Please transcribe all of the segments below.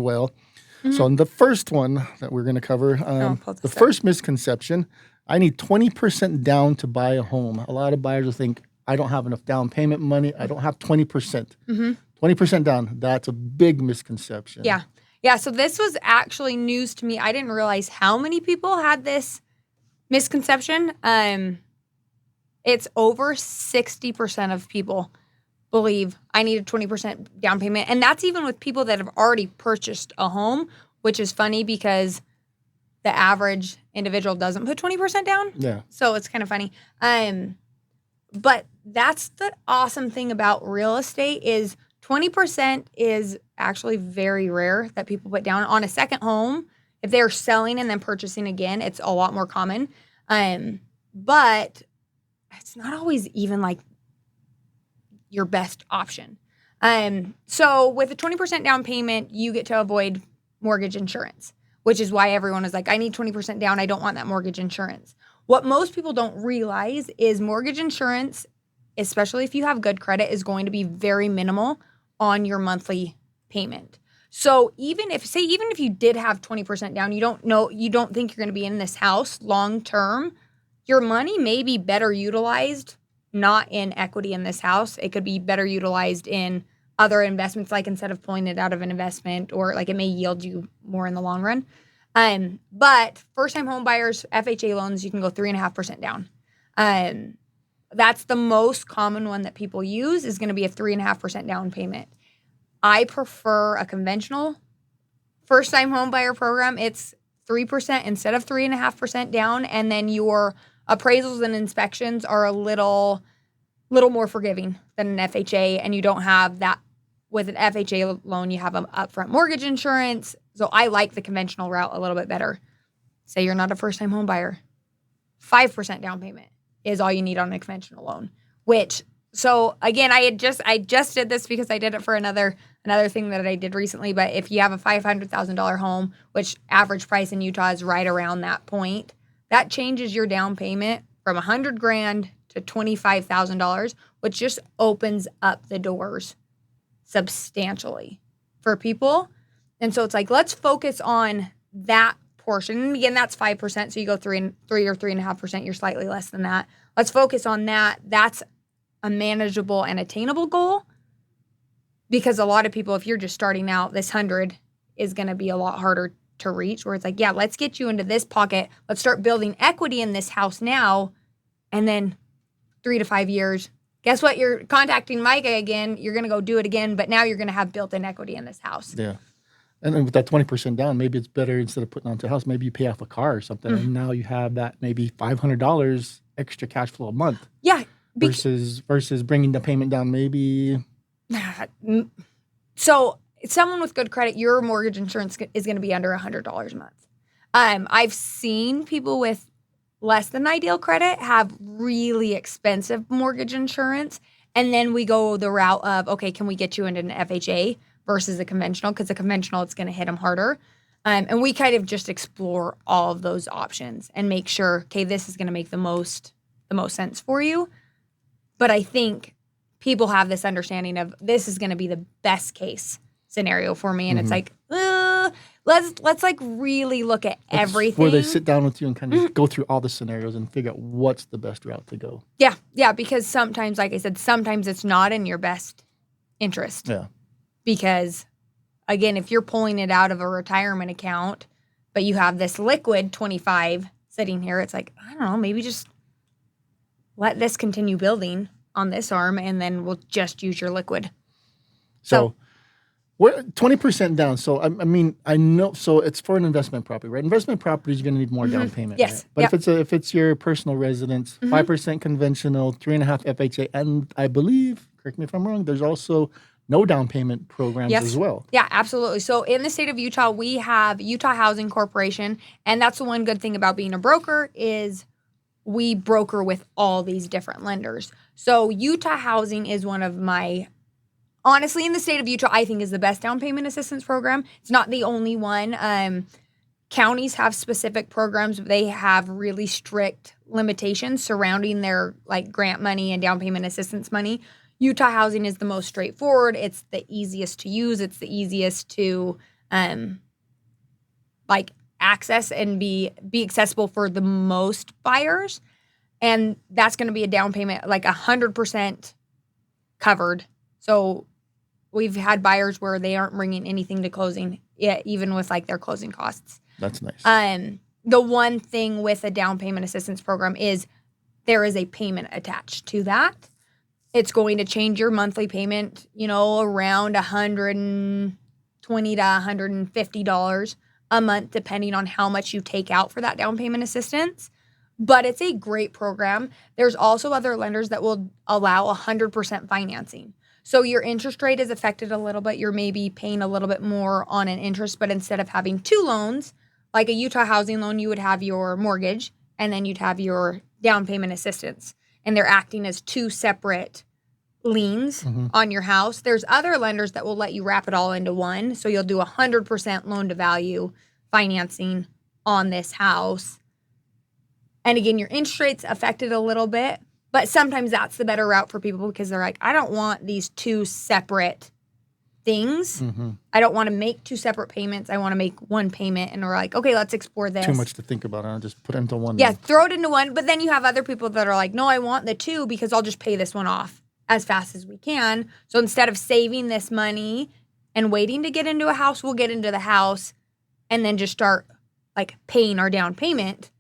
well. So on the first one that we're going to cover, the first misconception, I need 20% down to buy a home. A lot of buyers will think, I don't have enough down payment money. I don't have 20%. 20% down. That's a big misconception. Yeah. Yeah. So this was actually news to me. I didn't realize how many people had this misconception. It's over 60% of people believe I need a 20% down payment. And that's even with people that have already purchased a home, which is funny because the average individual doesn't put 20% down. Yeah. So it's kind of funny. But that's the awesome thing about real estate is 20% is actually very rare that people put down on a second home. If they're selling and then purchasing again, it's a lot more common. But it's not always even like your best option. So with a 20% down payment, you get to avoid mortgage insurance, which is why everyone is like, I need 20% down. I don't want that mortgage insurance. What most people don't realize is mortgage insurance, especially if you have good credit, is going to be very minimal on your monthly payment. So even if you did have 20% down, you don't think you're going to be in this house long term, your money may be better utilized not in equity in this house. It could be better utilized in other investments, like instead of pulling it out of an investment, or like it may yield you more in the long run. But first-time home buyers, FHA loans, you can go 3.5% down. That's the most common one that people use is going to be a 3.5% down payment. I prefer a conventional first-time home buyer program. It's 3% instead of 3.5% down, and then your appraisals and inspections are a little more forgiving than an FHA, and you don't have that. With an FHA loan, you have an upfront mortgage insurance. So I like the conventional route a little bit better. Say you're not a first-time home buyer. 5% down payment is all you need on a conventional loan. So again, I just did this because I did it for another thing that I did recently. But if you have a $500,000 home, which average price in Utah is right around that point, that changes your down payment from $100,000 to $25,000, which just opens up the doors substantially for people. And so it's like, let's focus on that portion. And again, that's 5%. So you go 3 or 3.5%, you're slightly less than that. Let's focus on that. That's a manageable and attainable goal. Because a lot of people, if you're just starting out, this 100 is going to be a lot harder to reach, where it's like, yeah, let's get you into this pocket. Let's start building equity in this house now. And then 3 to 5 years, guess what? You're contacting Micah again. You're going to go do it again, but now you're going to have built-in equity in this house. Yeah. And then with that 20% down, maybe it's better instead of putting onto a house, maybe you pay off a car or something, and now you have that maybe $500 extra cash flow a month. Yeah. Versus bringing the payment down maybe. So someone with good credit, your mortgage insurance is going to be under $100 a month. I've seen people with less than ideal credit have really expensive mortgage insurance. And then we go the route of, okay, can we get you into an FHA versus a conventional? Because a conventional, it's going to hit them harder. And we kind of just explore all of those options and make sure, okay, this is going to make the most sense for you. But I think people have this understanding of this is going to be the best case scenario for me. And it's like, let's like really look at everything. Where they sit down with you and kind of go through all the scenarios and figure out what's the best route to go. Yeah. Yeah. Because sometimes, like I said, sometimes it's not in your best interest. Yeah. Because again, if you're pulling it out of a retirement account, but you have this liquid 25 sitting here, it's like, I don't know, maybe just let this continue building on this arm and then we'll just use your liquid. So we're 20% down. So, I mean, I know, so it's for an investment property, right? Investment property is going to need more down payment. Yes. Right? But if it's your personal residence, 5% conventional, 3.5 FHA, and I believe, correct me if I'm wrong, there's also no down payment programs as well. Yeah, absolutely. So in the state of Utah, we have Utah Housing Corporation, and that's the one good thing about being a broker is we broker with all these different lenders. So Utah Housing is one of my, honestly, in the state of Utah, I think is the best down payment assistance program. It's not the only one. Counties have specific programs, but they have really strict limitations surrounding their like grant money and down payment assistance money. Utah Housing is the most straightforward. It's the easiest to use. It's the easiest to like access and be accessible for the most buyers. And that's going to be a down payment, like 100% covered. So we've had buyers where they aren't bringing anything to closing, yet, even with like their closing costs. That's nice. The one thing with a down payment assistance program is there is a payment attached to that. It's going to change your monthly payment, around $120 to $150 a month, depending on how much you take out for that down payment assistance. But it's a great program. There's also other lenders that will allow 100% financing. So your interest rate is affected a little bit. You're maybe paying a little bit more on an interest, but instead of having two loans, like a Utah housing loan, you would have your mortgage and then you'd have your down payment assistance. And they're acting as two separate liens on your house. There's other lenders that will let you wrap it all into one. So you'll do 100% loan to value financing on this house. And again, your interest rate's affected a little bit, but sometimes that's the better route for people because they're like, I don't want these two separate things. I don't want to make two separate payments. I want to make one payment. And we're like, okay, let's explore this. Too much to think about. I'll just put it into one. Yeah, throw it into one. But then you have other people that are like, no, I want the two because I'll just pay this one off as fast as we can. So instead of saving this money and waiting to get into a house, we'll get into the house and then just start like paying our down payment.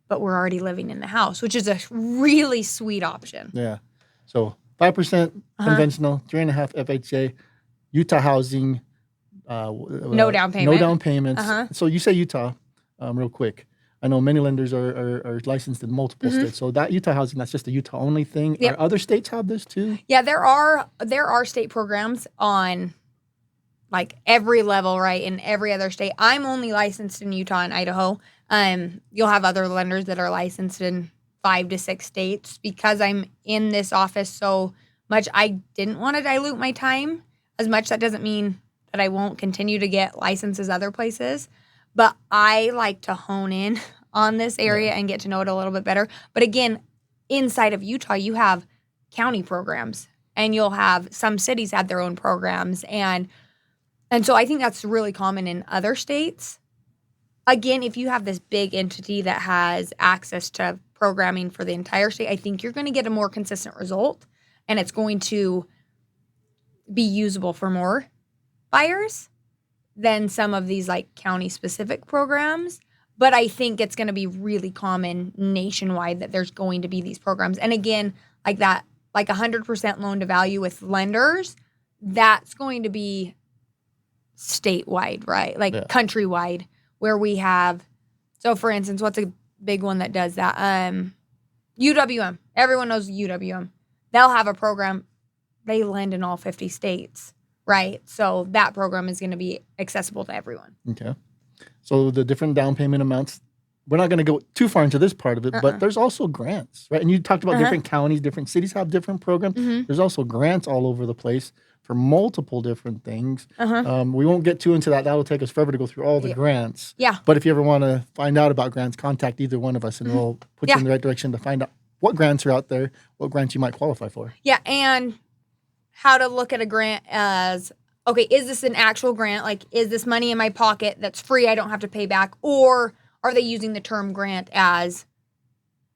But we're already living in the house, which is a really sweet option. Yeah. So 5% conventional, 3.5 FHA, Utah housing. No down payment. No down payments. So you say Utah, real quick. I know many lenders are licensed in multiple states. So that Utah housing, that's just a Utah only thing. Yep. Are other states have this too? Yeah, there are state programs on like every level, right? In every other state. I'm only licensed in Utah and Idaho. You'll have other lenders that are licensed in 5 to 6 states. Because I'm in this office so much, I didn't want to dilute my time as much. That doesn't mean that I won't continue to get licenses other places. But I like to hone in on this area and get to know it a little bit better. But again, inside of Utah, you have county programs. And you'll have some cities have their own programs. And so I think that's really common in other states. Again, if you have this big entity that has access to programming for the entire state, I think you're going to get a more consistent result, and it's going to be usable for more buyers than some of these like county-specific programs. But I think it's going to be really common nationwide that there's going to be these programs. And again, like that, like 100% loan to value with lenders, that's going to be statewide, right? Like countrywide. Where we have, so for instance, what's a big one that does that? UWM. Everyone knows UWM. They'll have a program. They lend in all 50 states, right? So that program is going to be accessible to everyone. Okay. So the different down payment amounts, we're not going to go too far into this part of it, but there's also grants, right? And you talked about different counties, different cities have different programs. There's also grants all over the place for multiple different things. We won't get too into that. That'll take us forever to go through all the grants. Yeah. But if you ever want to find out about grants, contact either one of us and we'll put you in the right direction to find out what grants are out there, what grants you might qualify for. Yeah, and how to look at a grant as, okay, is this an actual grant? Like, is this money in my pocket that's free, I don't have to pay back? Or are they using the term grant as,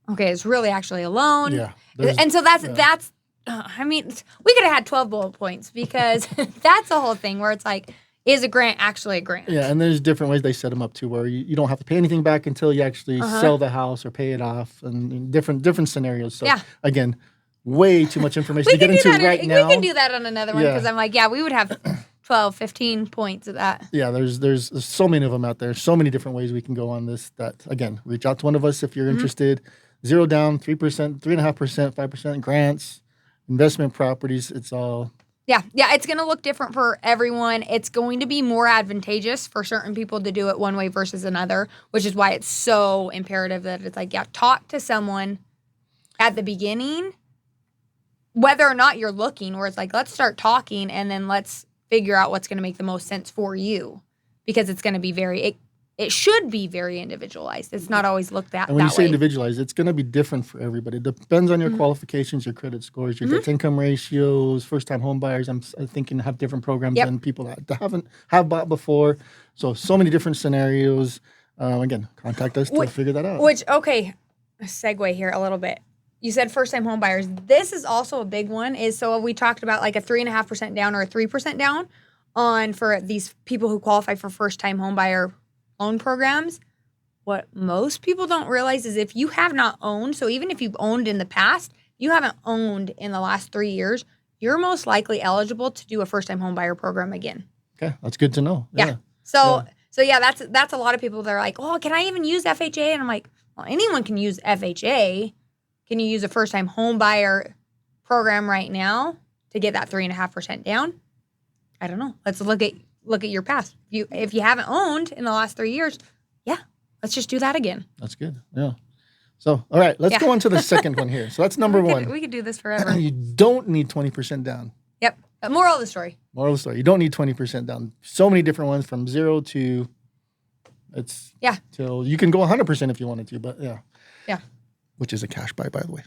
okay, it's really actually a loan? Yeah. And so that's I mean, we could have had 12 bullet points because that's the whole thing where it's like, is a grant actually a grant? Yeah, and there's different ways they set them up too, where you don't have to pay anything back until you actually sell the house or pay it off, and different scenarios. So again, way too much information to get into right now. We can do that on another one because I'm like, we would have 12, 15 points of that. Yeah, there's so many of them out there. So many different ways we can go on this. That again, reach out to one of us if you're interested. 0 down, 3%, 3.5%, 5% grants. Investment properties, it's all... Yeah, it's going to look different for everyone. It's going to be more advantageous for certain people to do it one way versus another, which is why it's so imperative that it's like, talk to someone at the beginning, whether or not you're looking, where it's like, let's start talking and then let's figure out what's going to make the most sense for you, because it's going to be it should be very individualized. It's not always looked at And when you that say way. individualized, it's going to be different for everybody. It depends on your qualifications, your credit scores, your debt to income ratios. First-time home buyers, I'm thinking, have different programs than people that have bought before. So many different scenarios. Again, contact us to figure that out. Okay, segue here a little bit. You said first-time home buyers. This is also a big one. So we talked about like a 3.5% down or a 3% down for these people who qualify for first-time home buyer loan programs. What most people don't realize is if you have not owned, so even if you've owned in the past, you haven't owned in the last 3 years, you're most likely eligible to do a first-time home buyer program again. Okay, that's good to know. Yeah. So that's a lot of people that are like, oh, can I even use FHA? And I'm like, well, anyone can use FHA. Can you use a first-time home buyer program right now to get that 3.5% down? I don't know. Let's look at your past. If you haven't owned in the last 3 years, let's just do that again. That's good. Yeah. So, all right, let's go on to the second one here. So that's number one. We could do this forever. You don't need 20% down. Yep. Moral of the story. Moral of the story. You don't need 20% down. So many different ones from 0 to till you can go 100% if you wanted to, but yeah. Yeah. Which is a cash buy, by the way.